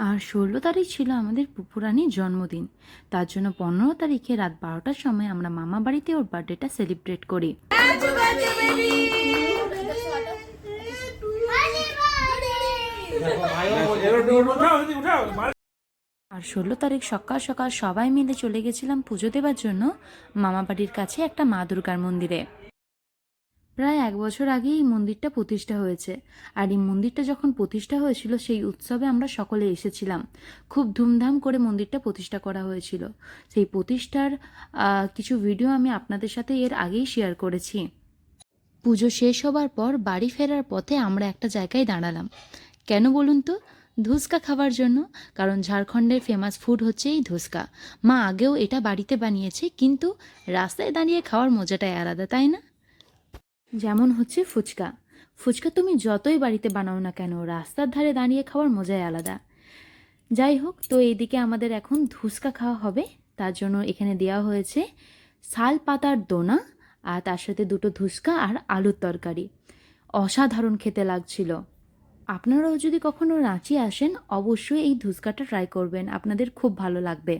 আর 16 তারিখ ছিল আমাদের পুপুরানির জন্মদিন। তার জন্য 15 তারিখে রাত 12টার সময় আমরা মামা বাড়িতে ওর বার্থডেটা সেলিব্রেট করি। আর 16 তারিখ সকাল সকাল সবাই মিলে চলে গেছিলাম পুজো দেওয়ার জন্য মামা বাড়ির কাছে একটা মা দুর্গার মন্দিরে। প্রায় 1 বছর আগেই এই মন্দিরটা প্রতিষ্ঠা হয়েছে। আর এই মন্দিরটা যখন প্রতিষ্ঠা হয়েছিল সেই উৎসবে আমরা সকলে এসেছিলাম। খুব ধুমধাম করে মন্দিরটা প্রতিষ্ঠা করা হয়েছিল। সেই প্রতিষ্ঠার কিছু ভিডিও আমি আপনাদের সাথে এর আগেই শেয়ার করেছি। পুজো শেষ হবার পর বাড়ি ফেরার পথে আমরা একটা জায়গায় দাঁড়ালাম। কেন বলুন তো? ধুসকা খাওয়ার জন্য। কারণ ঝাড়খণ্ডের ফেমাস ফুড হচ্ছে এই ধুসকা। মা আগেও এটা বাড়িতে বানিয়েছে, কিন্তু রাস্তায় দাঁড়িয়ে খাওয়ার মজাটাই আলাদা, তাই না? যেমন হচ্ছে ফুচকা। ফুচকা তুমি যতই বাড়িতে বানাও না কেন, রাস্তার ধারে দাঁড়িয়ে খাওয়ার মজাই আলাদা। যাই হোক, তো এইদিকে আমাদের এখন ধুসকা খাওয়া হবে। তার জন্য এখানে দেওয়া হয়েছে শাল পাতার দোনা, আর তার সাথে 2টো ধুসকা আর আলুর তরকারি। অসাধারণ খেতে লাগছিল। আপনারাও যদি কখনো রাঁচি আসেন, অবশ্যই এই ধুসকাটা ট্রাই করবেন, আপনাদের খুব ভালো লাগবে।